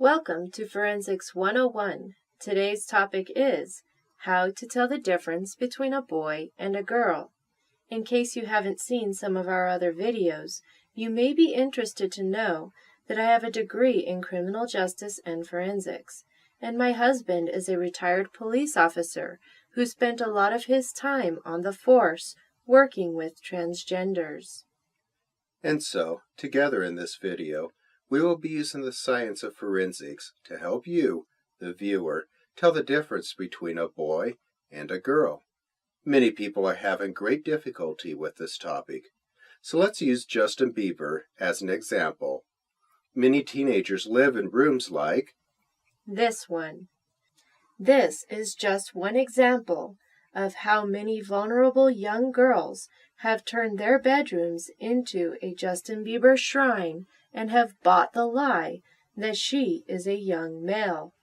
Welcome to Forensics 101. Today's topic is how to tell the difference between a boy and a girl. In case you haven't seen some of our other videos, you may be interested to know that I have a degree in criminal justice and forensics, and my husband is a retired police officer who spent a lot of his time on the force working with transgenders. And so, together in this video, we will be using the science of forensics to help you, the viewer, tell the difference between a boy and a girl. Many people are having great difficulty with this topic, so let's use Justin Bieber as an example. Many teenagers live in rooms like this one. This is just one example of how many vulnerable young girls have turned their bedrooms into a Justin Bieber shrine and have bought the lie that she is a young male.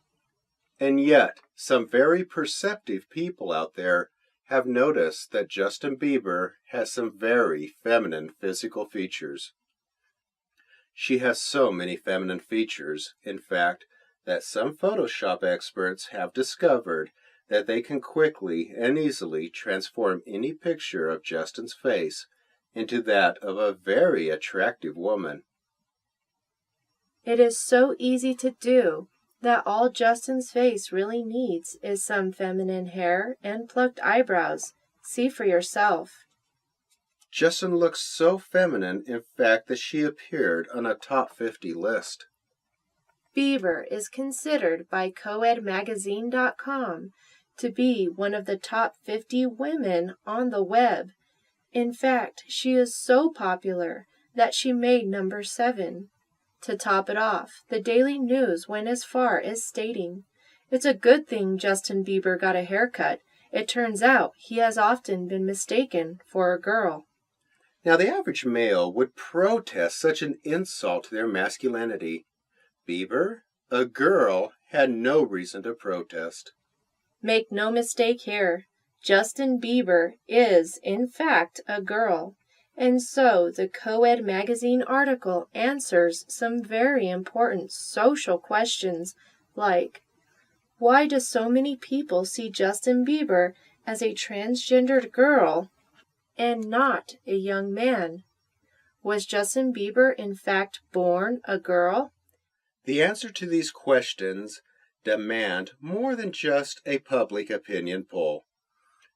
And yet, some very perceptive people out there have noticed that Justin Bieber has some very feminine physical features. She has so many feminine features, in fact, that some Photoshop experts have discovered that they can quickly and easily transform any picture of Justin's face into that of a very attractive woman. It is so easy to do that all Justin's face really needs is some feminine hair and plucked eyebrows. See for yourself. Justin looks so feminine, in fact, that she appeared on a top 50 list. Bieber is considered by coedmagazine.com to be one of the top 50 women on the web. In fact, she is so popular that she made number 7. To top it off, the Daily News went as far as stating, "It's a good thing Justin Bieber got a haircut. It turns out he has often been mistaken for a girl." Now, the average male would protest such an insult to their masculinity. Bieber, a girl, had no reason to protest. Make no mistake here, Justin Bieber is, in fact, a girl. And so the Coed magazine article answers some very important social questions like, why do so many people see Justin Bieber as a transgendered girl and not a young man? Was Justin Bieber in fact born a girl? The answer to these questions demand more than just a public opinion poll.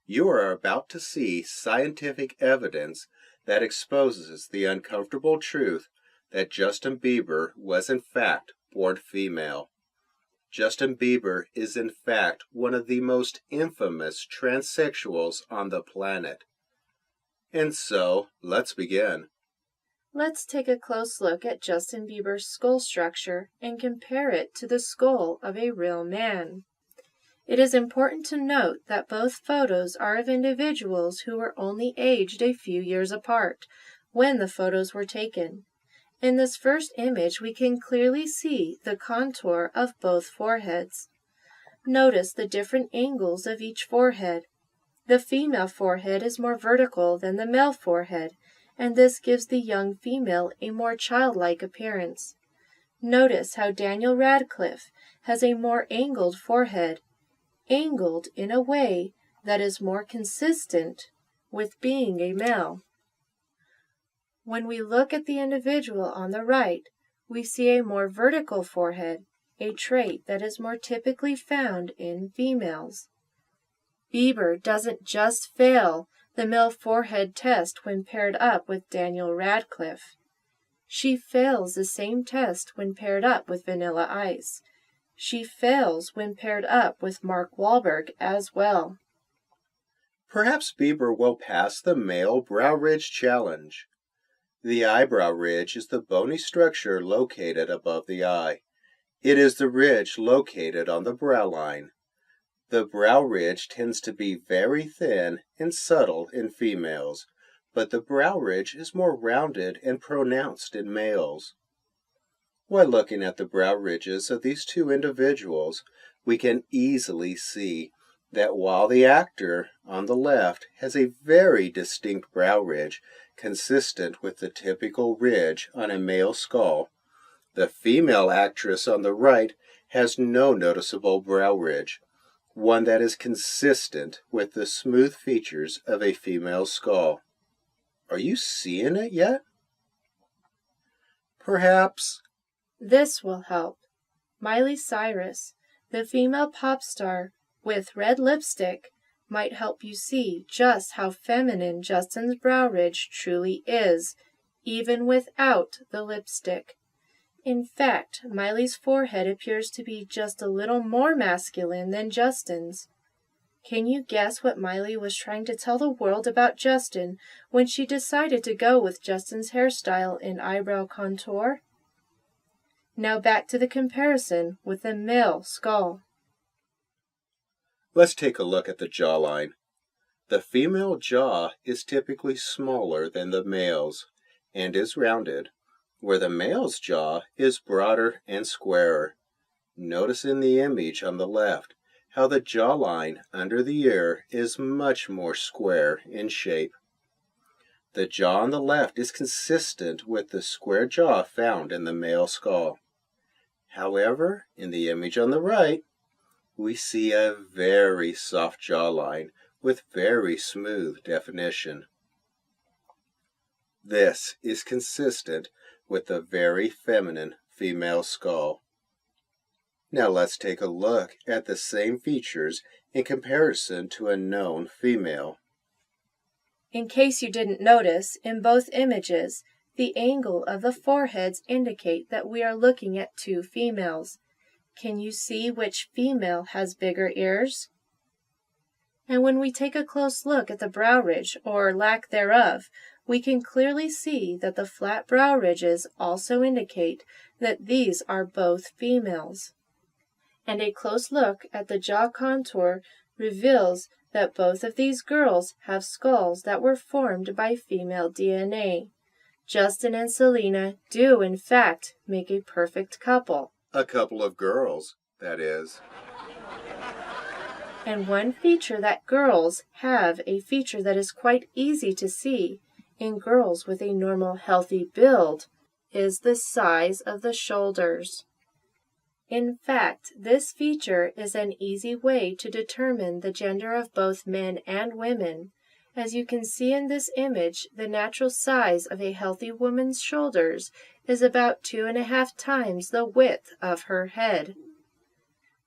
You are about to see scientific evidence that exposes the uncomfortable truth that Justin Bieber was in fact born female. Justin Bieber is in fact one of the most infamous transsexuals on the planet. And so, let's begin. Let's take a close look at Justin Bieber's skull structure and compare it to the skull of a real man. It is important to note that both photos are of individuals who were only aged a few years apart when the photos were taken. In this first image, we can clearly see the contour of both foreheads. Notice the different angles of each forehead. The female forehead is more vertical than the male forehead, and this gives the young female a more childlike appearance. Notice how Daniel Radcliffe has a more angled forehead, angled in a way that is more consistent with being a male. When we look at the individual on the right, we see a more vertical forehead, a trait that is more typically found in females. Bieber doesn't just fail the male forehead test when paired up with Daniel Radcliffe. She fails the same test when paired up with Vanilla Ice. She fails when paired up with Mark Wahlberg as well. Perhaps Bieber will pass the male brow ridge challenge. The eyebrow ridge is the bony structure located above the eye. It is the ridge located on the brow line. The brow ridge tends to be very thin and subtle in females, but the brow ridge is more rounded and pronounced in males. While looking at the brow ridges of these two individuals, we can easily see that while the actor on the left has a very distinct brow ridge consistent with the typical ridge on a male skull, The female actress on the right has no noticeable brow ridge, one that is consistent with the smooth features of a female skull. Are you seeing it yet? Perhaps. This will help. Miley Cyrus, the female pop star with red lipstick, might help you see just how feminine Justin's brow ridge truly is, even without the lipstick. In fact, Miley's forehead appears to be just a little more masculine than Justin's. Can you guess what Miley was trying to tell the world about Justin when she decided to go with Justin's hairstyle and eyebrow contour? Now back to the comparison with the male skull. Let's take a look at the jawline. The female jaw is typically smaller than the male's and is rounded, where the male's jaw is broader and squarer. Notice in the image on the left how the jawline under the ear is much more square in shape. The jaw on the left is consistent with the square jaw found in the male skull. However, in the image on the right, we see a very soft jawline with very smooth definition. This is consistent with the very feminine female skull. Now let's take a look at the same features in comparison to a known female. In case you didn't notice, in both images, the angle of the foreheads indicate that we are looking at two females. Can you see which female has bigger ears? And when we take a close look at the brow ridge, or lack thereof, we can clearly see that the flat brow ridges also indicate that these are both females. And a close look at the jaw contour reveals that both of these girls have skulls that were formed by female DNA. Justin and Selena do, in fact, make a perfect couple. A couple of girls, that is. And one feature that girls have, a feature that is quite easy to see in girls with a normal healthy build, is the size of the shoulders. In fact, this feature is an easy way to determine the gender of both men and women. As you can see in this image, the natural size of a healthy woman's shoulders is about 2.5 times the width of her head.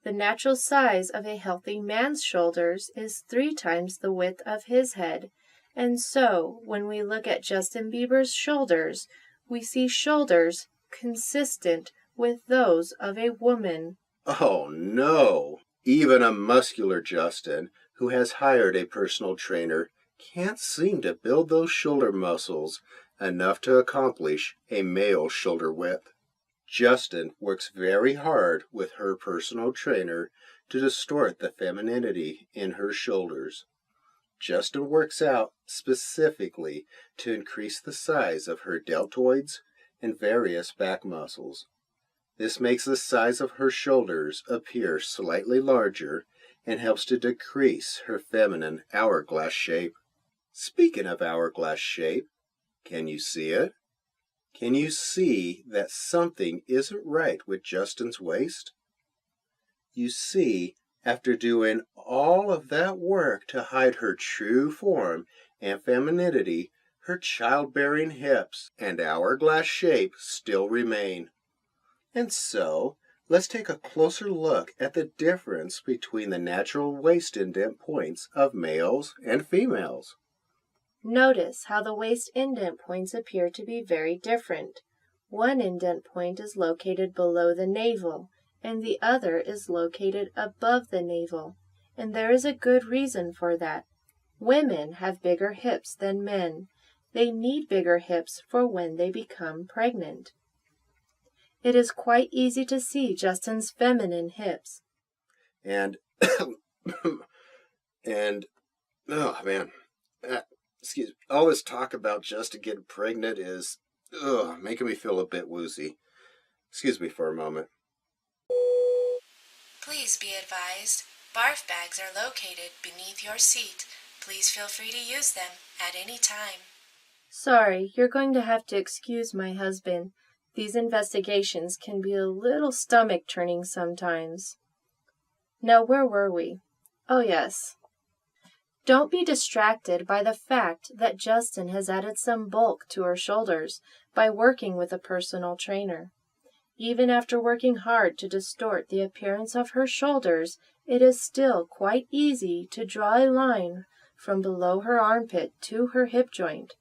The natural size of a healthy man's shoulders is 3 times the width of his head. And so, when we look at Justin Bieber's shoulders, we see shoulders consistent with those of a woman. Oh no! Even a muscular Justin, who has hired a personal trainer, can't seem to build those shoulder muscles enough to accomplish a male shoulder width. Justin works very hard with her personal trainer to distort the femininity in her shoulders. Justin works out specifically to increase the size of her deltoids and various back muscles. This makes the size of her shoulders appear slightly larger and helps to decrease her feminine hourglass shape. Speaking of hourglass shape, can you see it? Can you see that something isn't right with Justin's waist? You see, after doing all of that work to hide her true form and femininity, her childbearing hips and hourglass shape still remain. And so, let's take a closer look at the difference between the natural waist indent points of males and females. Notice how the waist indent points appear to be very different. One indent point is located below the navel, and the other is located above the navel. And there is a good reason for that. Women have bigger hips than men. They need bigger hips for when they become pregnant. It is quite easy to see Justin's feminine hips. And, oh man, excuse me, all this talk about Justin getting pregnant is making me feel a bit woozy. Excuse me for a moment. Please be advised, barf bags are located beneath your seat. Please feel free to use them at any time. Sorry, you're going to have to excuse my husband. These investigations can be a little stomach-turning sometimes. Now, where were we? Oh, yes. Don't be distracted by the fact that Justin has added some bulk to her shoulders by working with a personal trainer. Even after working hard to distort the appearance of her shoulders, it is still quite easy to draw a line from below her armpit to her hip joint.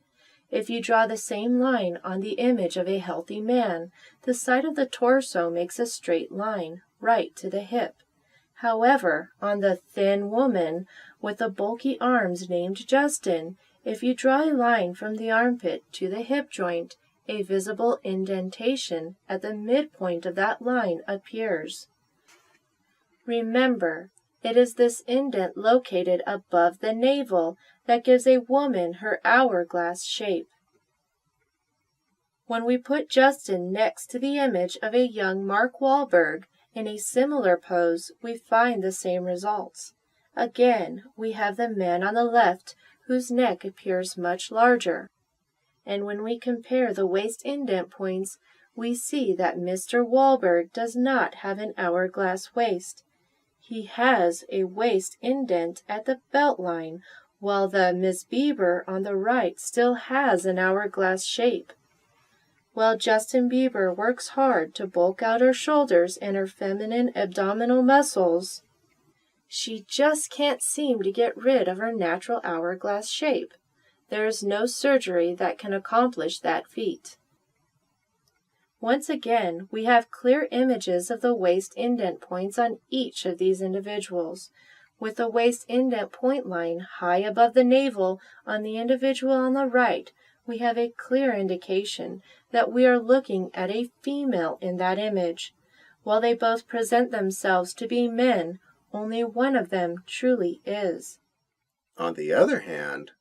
If you draw the same line on the image of a healthy man, the side of the torso makes a straight line right to the hip. However, on the thin woman with the bulky arms named Justin, if you draw a line from the armpit to the hip joint, a visible indentation at the midpoint of that line appears. Remember, it is this indent located above the navel that gives a woman her hourglass shape. When we put Justin next to the image of a young Mark Wahlberg in a similar pose, we find the same results. Again, we have the man on the left whose neck appears much larger. And when we compare the waist indent points, we see that Mr. Wahlberg does not have an hourglass waist. He has a waist indent at the belt line, while the Miss Bieber on the right still has an hourglass shape. While Justin Bieber works hard to bulk out her shoulders and her feminine abdominal muscles, she just can't seem to get rid of her natural hourglass shape. There is no surgery that can accomplish that feat. Once again, we have clear images of the waist indent points on each of these individuals, with the waist indent point line high above the navel on the individual on the right. We have a clear indication that we are looking at a female in that image. While they both present themselves to be men, only one of them truly is. On the other hand,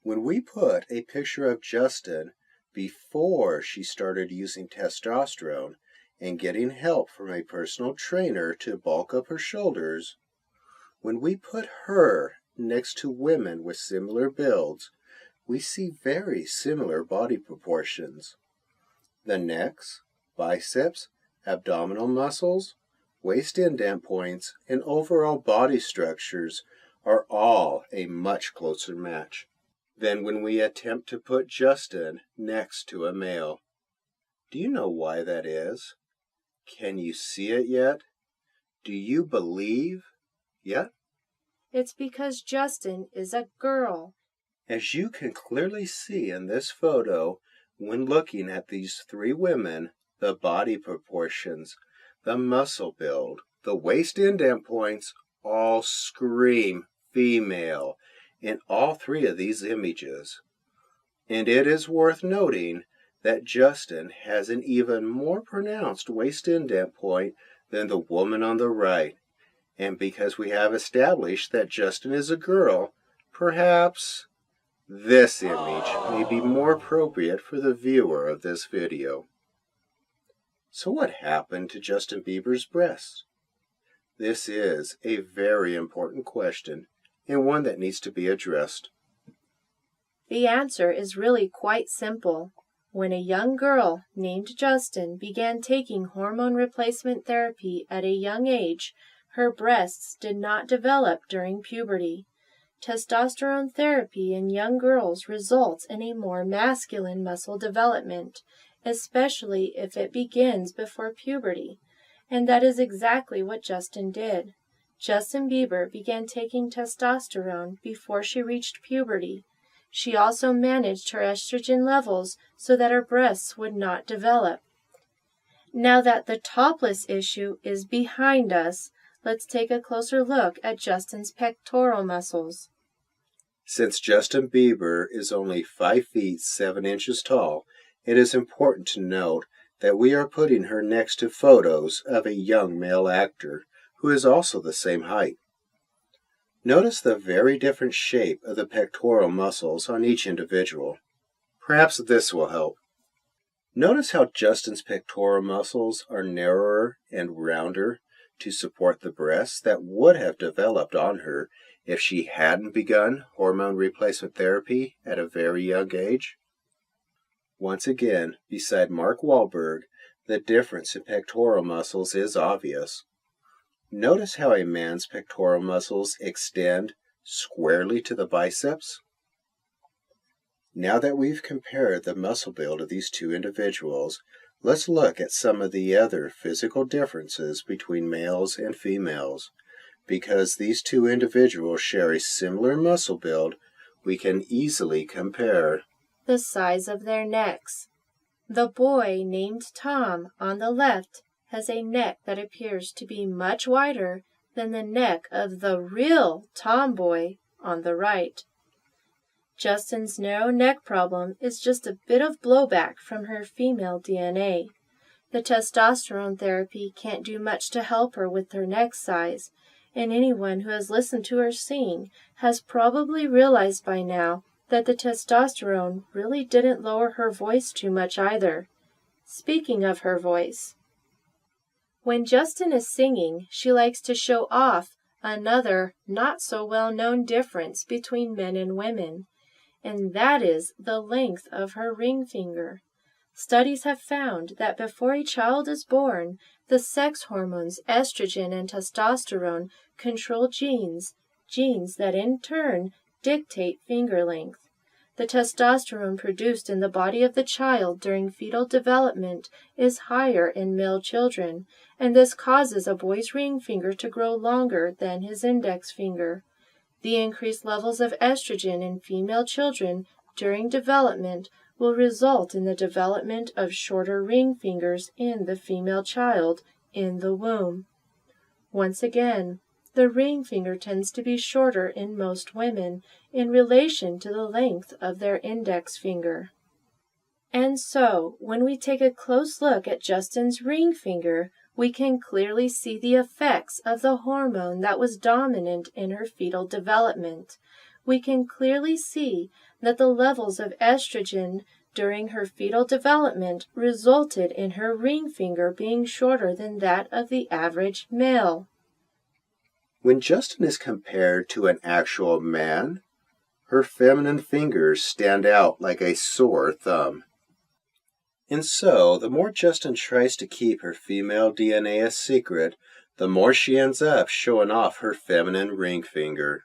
when we put a picture of Justin before she started using testosterone and getting help from a personal trainer to bulk up her shoulders, when we put her next to women with similar builds, we see very similar body proportions. The necks, biceps, abdominal muscles, waist indent points, and overall body structures are all a much closer match than when we attempt to put Justin next to a male. Do you know why that is? Can you see it yet? Do you believe yet? It's because Justin is a girl. As you can clearly see in this photo, when looking at these three women, the body proportions, the muscle build, the waist indent points all scream female in all three of these images. And it is worth noting that Justin has an even more pronounced waist indent point than the woman on the right. And because we have established that Justin is a girl, perhaps this image may be more appropriate for the viewer of this video. So what happened to Justin Bieber's breasts? This is a very important question, and one that needs to be addressed. The answer is really quite simple. When a young girl named Justin began taking hormone replacement therapy at a young age, her breasts did not develop during puberty. Testosterone therapy in young girls results in a more masculine muscle development, especially if it begins before puberty. And that is exactly what Justin did. Justin Bieber began taking testosterone before she reached puberty. She also managed her estrogen levels so that her breasts would not develop. Now that the topless issue is behind us, let's take a closer look at Justin's pectoral muscles. Since Justin Bieber is only 5 feet 7 inches tall, it is important to note that we are putting her next to photos of a young male actor who is also the same height. Notice the very different shape of the pectoral muscles on each individual. Perhaps this will help. Notice how Justin's pectoral muscles are narrower and rounder to support the breasts that would have developed on her if she hadn't begun hormone replacement therapy at a very young age. Once again, beside Mark Wahlberg, the difference in pectoral muscles is obvious. Notice how a man's pectoral muscles extend squarely to the biceps? Now that we've compared the muscle build of these two individuals, let's look at some of the other physical differences between males and females. Because these two individuals share a similar muscle build, we can easily compare the size of their necks. The boy named Tom on the left has a neck that appears to be much wider than the neck of the real tomboy on the right. Justin's narrow neck problem is just a bit of blowback from her female DNA. The testosterone therapy can't do much to help her with her neck size, and anyone who has listened to her sing has probably realized by now that the testosterone really didn't lower her voice too much either. Speaking of her voice, when Justin is singing, she likes to show off another not so well-known difference between men and women, and that is the length of her ring finger. Studies have found that before a child is born, the sex hormones estrogen and testosterone control genes that in turn dictate finger length. The testosterone produced in the body of the child during fetal development is higher in male children, and this causes a boy's ring finger to grow longer than his index finger. The increased levels of estrogen in female children during development will result in the development of shorter ring fingers in the female child in the womb. Once again, the ring finger tends to be shorter in most women in relation to the length of their index finger. And so, when we take a close look at Justin's ring finger, we can clearly see the effects of the hormone that was dominant in her fetal development. We can clearly see that the levels of estrogen during her fetal development resulted in her ring finger being shorter than that of the average male. When Justin is compared to an actual man, her feminine fingers stand out like a sore thumb. And so, the more Justin tries to keep her female DNA a secret, the more she ends up showing off her feminine ring finger.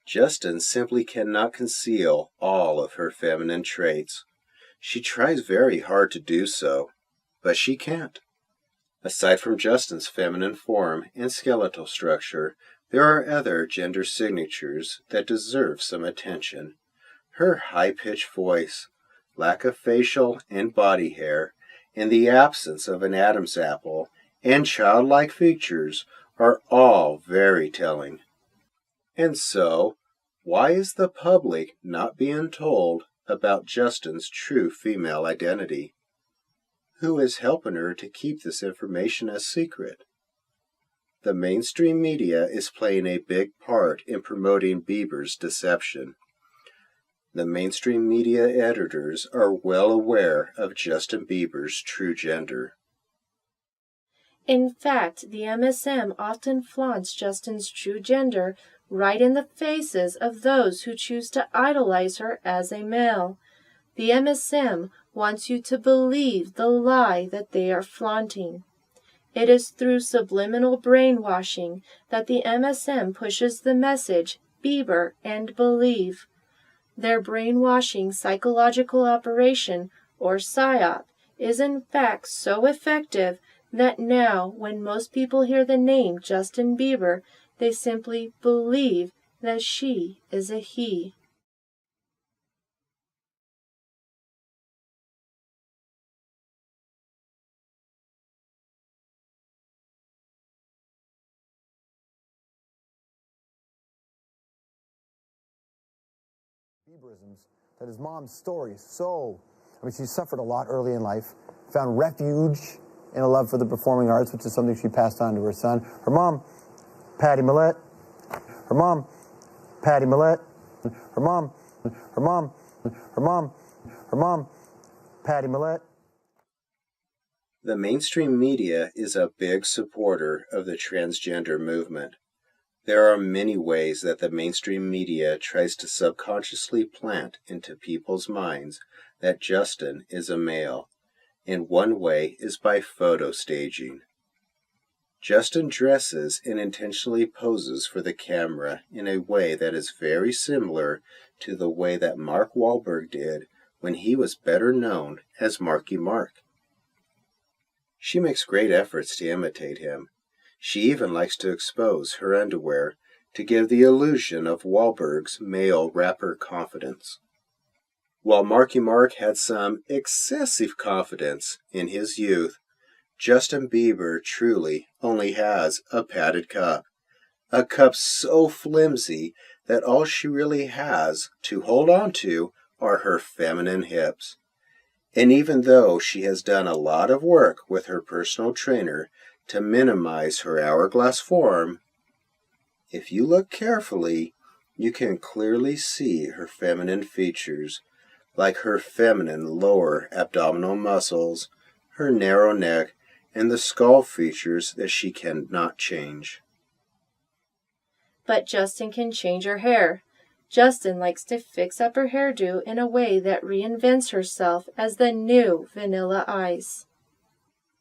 Justin simply cannot conceal all of her feminine traits. She tries very hard to do so, but she can't. Aside from Justin's feminine form and skeletal structure, there are other gender signatures that deserve some attention. Her high-pitched voice, lack of facial and body hair, and the absence of an Adam's apple, and childlike features are all very telling. And so, why is the public not being told about Justin's true female identity? Who is helping her to keep this information a secret? The mainstream media is playing a big part in promoting Bieber's deception. The mainstream media editors are well aware of Justin Bieber's true gender. In fact, the MSM often flaunts Justin's true gender right in the faces of those who choose to idolize her as a male. The MSM wants you to believe the lie that they are flaunting. It is through subliminal brainwashing that the MSM pushes the message, Bieber and believe. Their brainwashing psychological operation, or PSYOP, is in fact so effective that now, when most people hear the name Justin Bieber, they simply believe that she is a he. Bieberisms that his mom's story is so, she suffered a lot early in life, found refuge in a love for the performing arts, which is something she passed on to her son. Her mom, Patty Millett. Her mom, Patty Millett. Her mom, Patty Millett. The mainstream media is a big supporter of the transgender movement. There are many ways that the mainstream media tries to subconsciously plant into people's minds that Justin is a male, and one way is by photo staging. Justin dresses and intentionally poses for the camera in a way that is very similar to the way that Mark Wahlberg did when he was better known as Marky Mark. She makes great efforts to imitate him. She even likes to expose her underwear to give the illusion of Wahlberg's male rapper confidence. While Marky Mark had some excessive confidence in his youth, Justin Bieber truly only has a padded cup. A cup so flimsy that all she really has to hold on to are her feminine hips. And even though she has done a lot of work with her personal trainer to minimize her hourglass form, if you look carefully, you can clearly see her feminine features, like her feminine lower abdominal muscles, her narrow neck, and the skull features that she cannot change. But Justin can change her hair. Justin likes to fix up her hairdo in a way that reinvents herself as the new Vanilla Ice.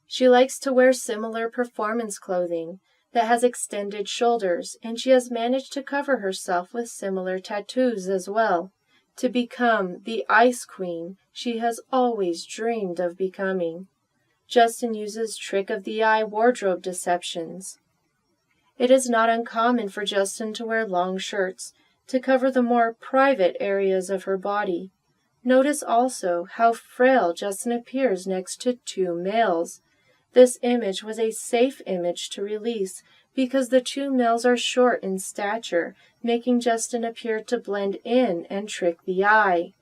She likes to wear similar performance clothing that has extended shoulders, and she has managed to cover herself with similar tattoos as well, to become the Ice Queen she has always dreamed of becoming. Justin uses trick-of-the-eye wardrobe deceptions. It is not uncommon for Justin to wear long shirts to cover the more private areas of her body. Notice also how frail Justin appears next to two males. This image was a safe image to release because the two males are short in stature, making Justin appear to blend in and trick the eye.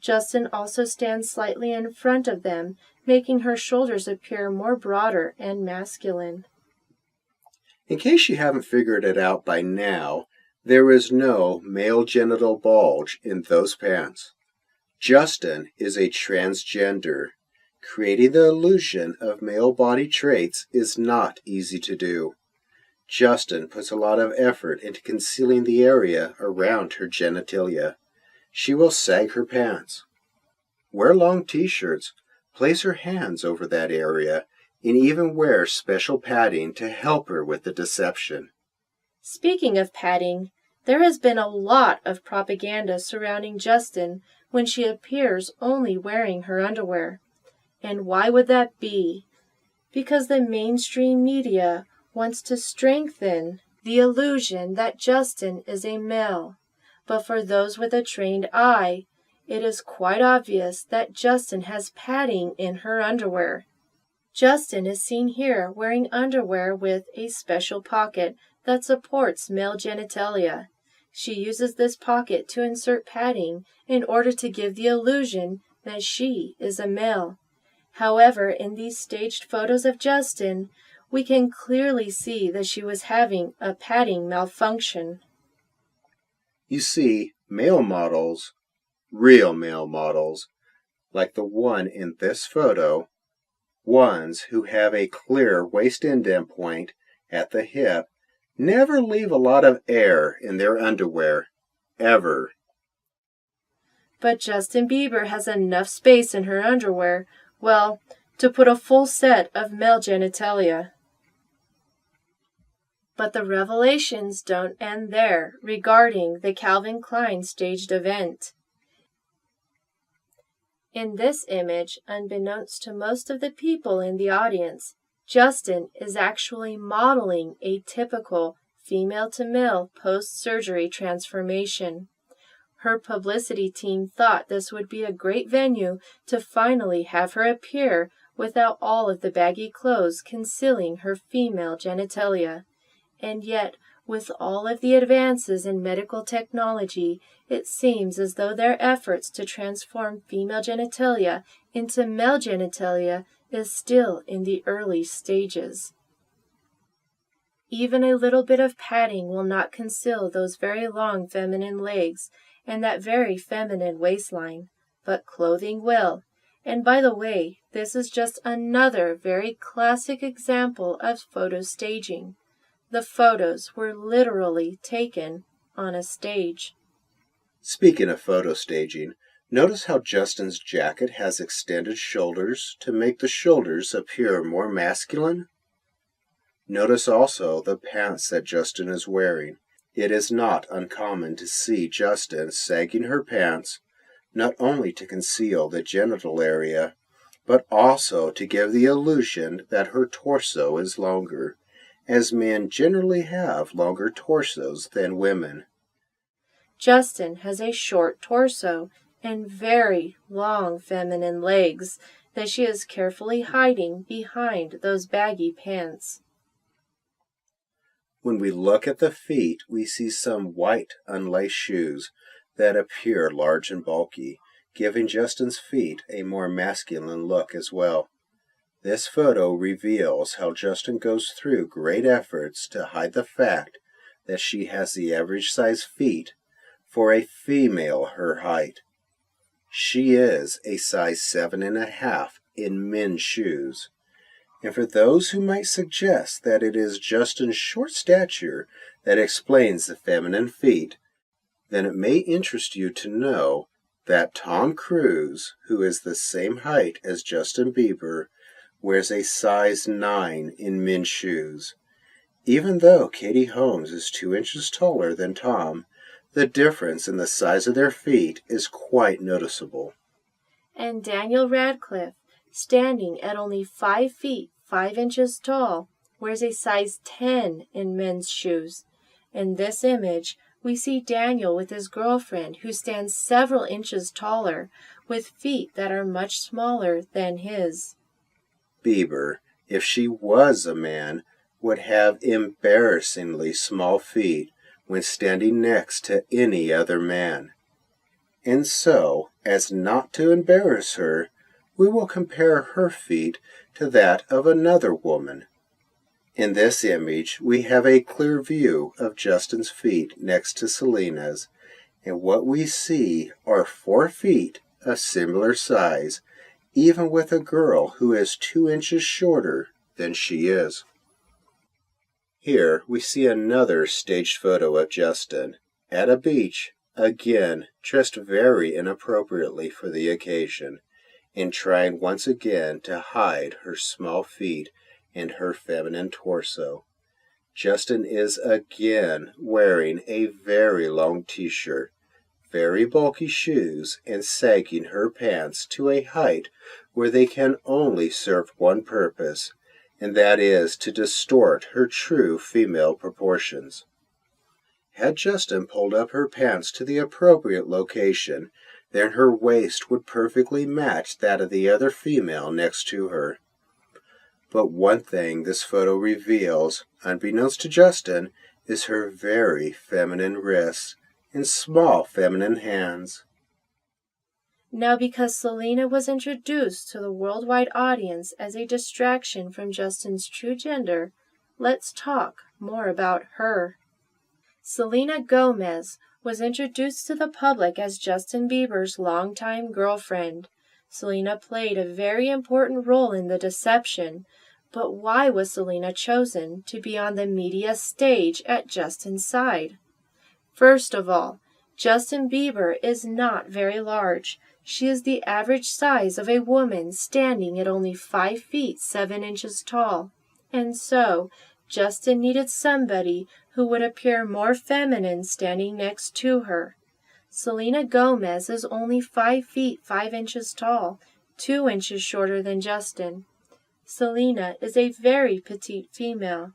Justin also stands slightly in front of them, making her shoulders appear more broader and masculine. In case you haven't figured it out by now, there is no male genital bulge in those pants. Justin is a transgender. Creating the illusion of male body traits is not easy to do. Justin puts a lot of effort into concealing the area around her genitalia. She will sag her pants, wear long t-shirts, place her hands over that area, and even wear special padding to help her with the deception. Speaking of padding, there has been a lot of propaganda surrounding Justin when she appears only wearing her underwear. And why would that be? Because the mainstream media wants to strengthen the illusion that Justin is a male. But for those with a trained eye, it is quite obvious that Justin has padding in her underwear. Justin is seen here wearing underwear with a special pocket that supports male genitalia. She uses this pocket to insert padding in order to give the illusion that she is a male. However, in these staged photos of Justin, we can clearly see that she was having a padding malfunction. You see, male models, real male models, like the one in this photo, ones who have a clear waist indent point at the hip, never leave a lot of air in their underwear, ever. But Justin Bieber has enough space in her underwear, well, to put a full set of male genitalia. But the revelations don't end there regarding the Calvin Klein staged event. In this image, unbeknownst to most of the people in the audience, Justin is actually modeling a typical female-to-male post-surgery transformation. Her publicity team thought this would be a great venue to finally have her appear without all of the baggy clothes concealing her female genitalia. And yet, with all of the advances in medical technology, it seems as though their efforts to transform female genitalia into male genitalia is still in the early stages. Even a little bit of padding will not conceal those very long feminine legs and that very feminine waistline, but clothing will. And by the way, this is just another very classic example of photo staging. The photos were literally taken on a stage. Speaking of photo staging, Notice how Justin's jacket has extended shoulders to make the shoulders appear more masculine? Notice also the pants that Justin is wearing. It is not uncommon to see Justin sagging her pants, not only to conceal the genital area, but also to give the illusion that her torso is longer, as men generally have longer torsos than women. Justin has a short torso and very long feminine legs that she is carefully hiding behind those baggy pants. When we look at the feet, we see some white unlaced shoes that appear large and bulky, giving Justin's feet a more masculine look as well. This photo reveals how Justin goes through great efforts to hide the fact that she has the average size feet for a female her height. She is a size 7.5 in men's shoes. And for those who might suggest that it is Justin's short stature that explains the feminine feet, then it may interest you to know that Tom Cruise, who is the same height as Justin Bieber, wears a size 9 in men's shoes. Even though Katie Holmes is 2 inches taller than Tom, the difference in the size of their feet is quite noticeable. And Daniel Radcliffe, standing at only 5 feet 5 inches tall, wears a size 10 in men's shoes. In this image, we see Daniel with his girlfriend, who stands several inches taller, with feet that are much smaller than his. Bieber, if she was a man, would have embarrassingly small feet when standing next to any other man. And so, as not to embarrass her, we will compare her feet to that of another woman. In this image, we have a clear view of Justin's feet next to Selena's, and what we see are 4 feet of similar size, even with a girl who is 2 inches shorter than she is. Here we see another staged photo of Justin, at a beach, again dressed very inappropriately for the occasion, and trying once again to hide her small feet and her feminine torso. Justin is again wearing a very long t-shirt, very bulky shoes, and sagging her pants to a height where they can only serve one purpose, and that is to distort her true female proportions. Had Justin pulled up her pants to the appropriate location, then her waist would perfectly match that of the other female next to her. But one thing this photo reveals, unbeknownst to Justin, is her very feminine wrists and small feminine hands. Now, because Selena was introduced to the worldwide audience as a distraction from Justin's true gender, let's talk more about her. Selena Gomez was introduced to the public as Justin Bieber's longtime girlfriend. Selena played a very important role in the deception, but why was Selena chosen to be on the media stage at Justin's side? First of all, Justin Bieber is not very large. She is the average size of a woman standing at only 5 feet 7 inches tall, and so Justin needed somebody who would appear more feminine standing next to her. Selena Gomez is only 5 feet 5 inches tall, 2 inches shorter than Justin. Selena is a very petite female.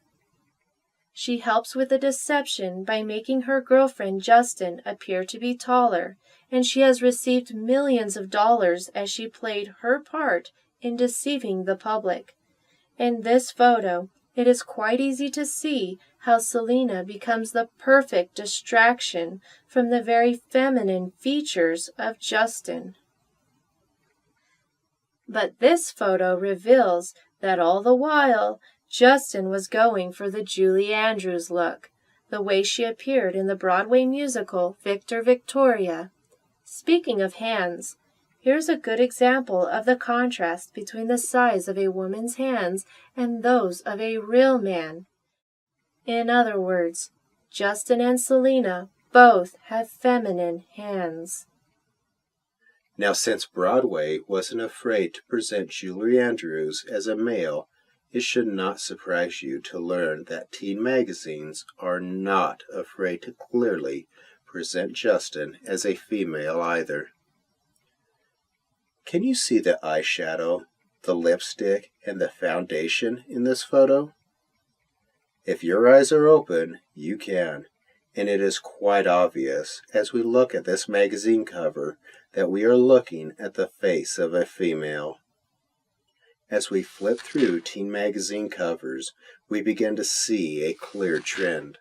She helps with the deception by making her girlfriend Justin appear to be taller, and she has received millions of dollars as she played her part in deceiving the public. In this photo, it is quite easy to see how Selena becomes the perfect distraction from the very feminine features of Justin. But this photo reveals that all the while, Justin was going for the Julie Andrews look, the way she appeared in the Broadway musical Victor Victoria. Speaking of hands, here's a good example of the contrast between the size of a woman's hands and those of a real man. In other words, Justin and Selena both have feminine hands. Now, since Broadway wasn't afraid to present Julie Andrews as a male, it should not surprise you to learn that teen magazines are not afraid to clearly present Justin as a female either. Can you see the eyeshadow, the lipstick, and the foundation in this photo? If your eyes are open, you can, and it is quite obvious as we look at this magazine cover that we are looking at the face of a female. As we flip through teen magazine covers, we begin to see a clear trend.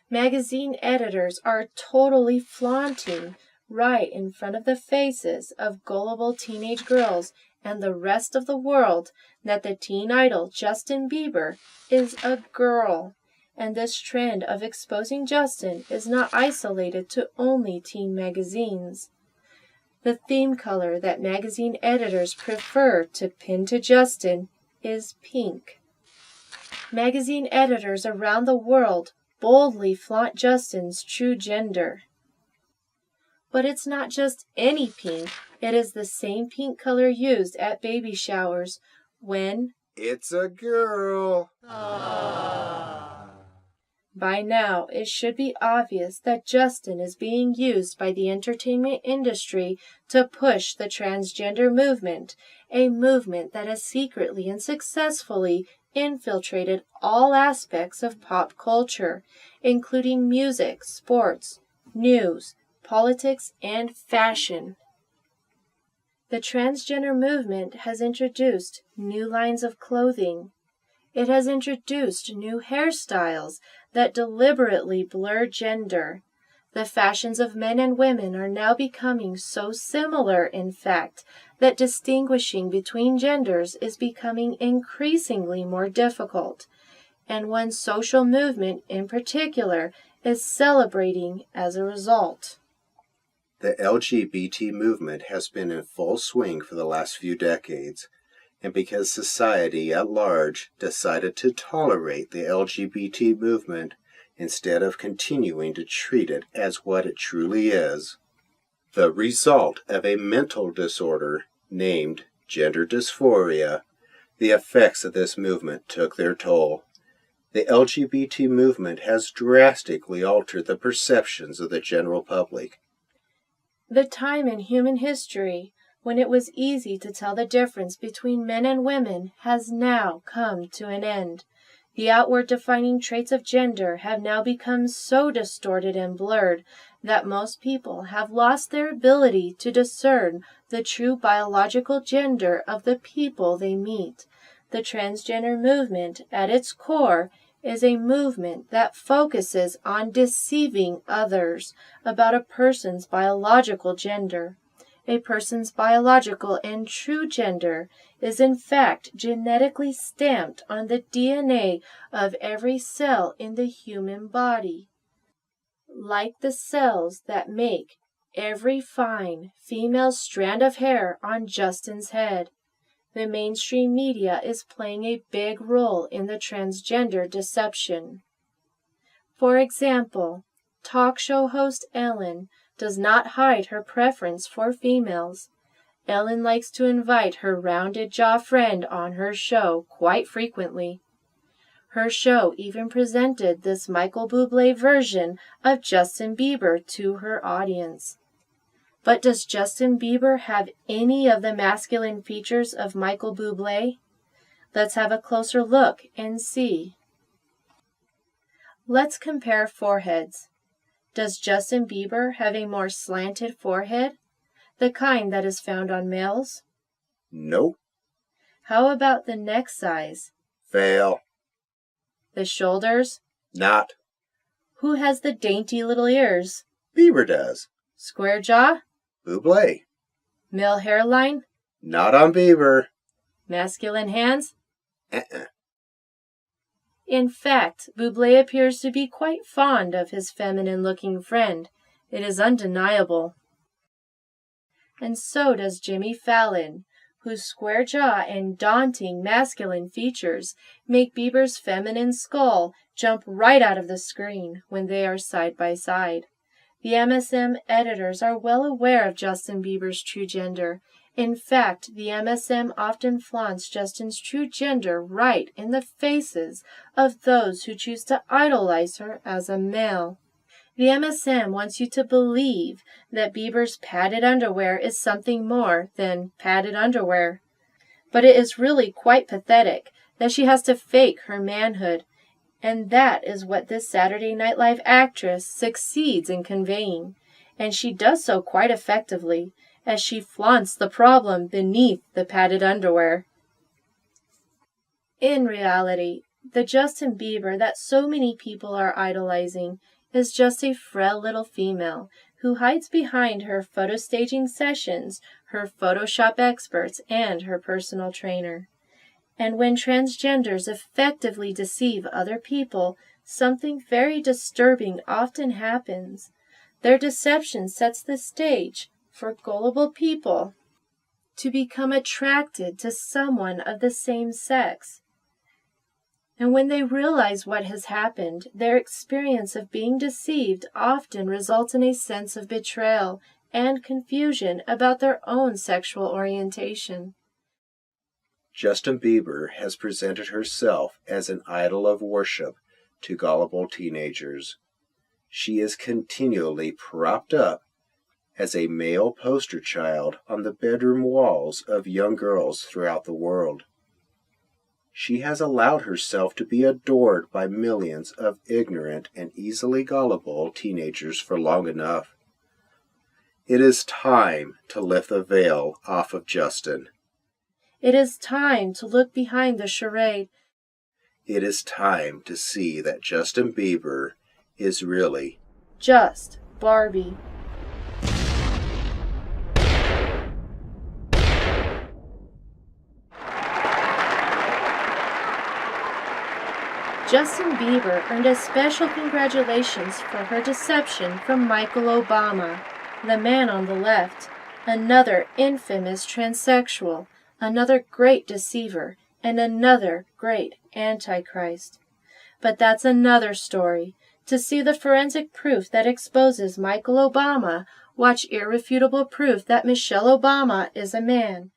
Magazine editors are totally flaunting right in front of the faces of gullible teenage girls and the rest of the world that the teen idol Justin Bieber is a girl. And this trend of exposing Justin is not isolated to only teen magazines. The theme color that magazine editors prefer to pin to Justin is pink. Magazine editors around the world boldly flaunt Justin's true gender. But it's not just any pink, it is the same pink color used at baby showers when It's a girl. By now, it should be obvious that Justin is being used by the entertainment industry to push the transgender movement, a movement that has secretly and successfully infiltrated all aspects of pop culture, including music, sports, news, politics, and fashion. The transgender movement has introduced new lines of clothing. It has introduced new hairstyles that deliberately blur gender. The fashions of men and women are now becoming so similar, in fact, that distinguishing between genders is becoming increasingly more difficult, and one social movement in particular is celebrating as a result. The LGBT movement has been in full swing for the last few decades, and because society at large decided to tolerate the LGBT movement instead of continuing to treat it as what it truly is, the result of a mental disorder named gender dysphoria, the effects of this movement took their toll. The LGBT movement has drastically altered the perceptions of the general public. The time in human history when it was easy to tell the difference between men and women has now come to an end. The outward defining traits of gender have now become so distorted and blurred that most people have lost their ability to discern the true biological gender of the people they meet. The transgender movement, at its core, is a movement that focuses on deceiving others about a person's biological gender. A person's biological and true gender is in fact genetically stamped on the DNA of every cell in the human body. Like the cells that make every fine female strand of hair on Justin's head, the mainstream media is playing a big role in the transgender deception. For example, talk show host Ellen does not hide her preference for females. Ellen likes to invite her rounded jaw friend on her show quite frequently. Her show even presented this Michael Bublé version of Justin Bieber to her audience. But does Justin Bieber have any of the masculine features of Michael Bublé? Let's have a closer look and see. Let's compare foreheads. Does Justin Bieber have a more slanted forehead, the kind that is found on males? Nope. How about the neck size? Fail. The shoulders? Not. Who has the dainty little ears? Bieber does. Square jaw? Bublé. Male hairline? Not on Bieber. Masculine hands? Uh-uh. In fact, Bublé appears to be quite fond of his feminine-looking friend. It is undeniable. And so does Jimmy Fallon, whose square jaw and daunting masculine features make Bieber's feminine skull jump right out of the screen when they are side by side. The MSM editors are well aware of Justin Bieber's true gender. In fact, the MSM often flaunts Justin's true gender right in the faces of those who choose to idolize her as a male. The MSM wants you to believe that Bieber's padded underwear is something more than padded underwear. But it is really quite pathetic that she has to fake her manhood, and that is what this Saturday Night Live actress succeeds in conveying, and she does so quite effectively, as she flaunts the problem beneath the padded underwear. In reality, the Justin Bieber that so many people are idolizing is just a frail little female who hides behind her photo staging sessions, her Photoshop experts, and her personal trainer. And when transgenders effectively deceive other people, something very disturbing often happens. Their deception sets the stage for gullible people to become attracted to someone of the same sex. And when they realize what has happened, their experience of being deceived often results in a sense of betrayal and confusion about their own sexual orientation. Justin Bieber has presented herself as an idol of worship to gullible teenagers. She is continually propped up as a male poster child on the bedroom walls of young girls throughout the world. She has allowed herself to be adored by millions of ignorant and easily gullible teenagers for long enough. It is time to lift the veil off of Justin. It is time to look behind the charade. It is time to see that Justin Bieber is really just Barbie. Justin Bieber earned a special congratulations for her deception from Michael Obama, the man on the left, another infamous transsexual, another great deceiver, and another great antichrist. But that's another story. To see the forensic proof that exposes Michael Obama, watch irrefutable proof that Michelle Obama is a man.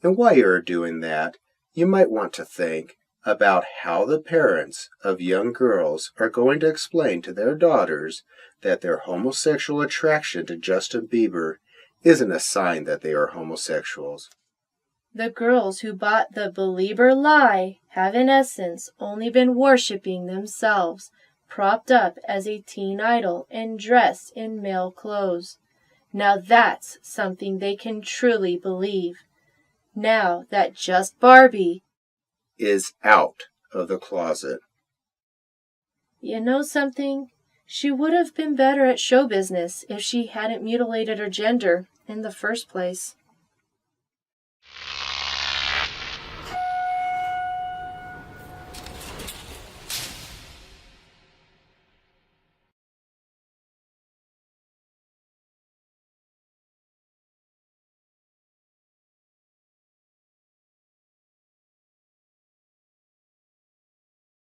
And while you're doing that, you might want to think about how the parents of young girls are going to explain to their daughters that their homosexual attraction to Justin Bieber isn't a sign that they are homosexuals. The girls who bought the Belieber lie have in essence only been worshiping themselves, propped up as a teen idol and dressed in male clothes. Now that's something they can truly believe. Now that just Barbie is out of the closet. You know something? She would have been better at show business if she hadn't mutilated her gender in the first place.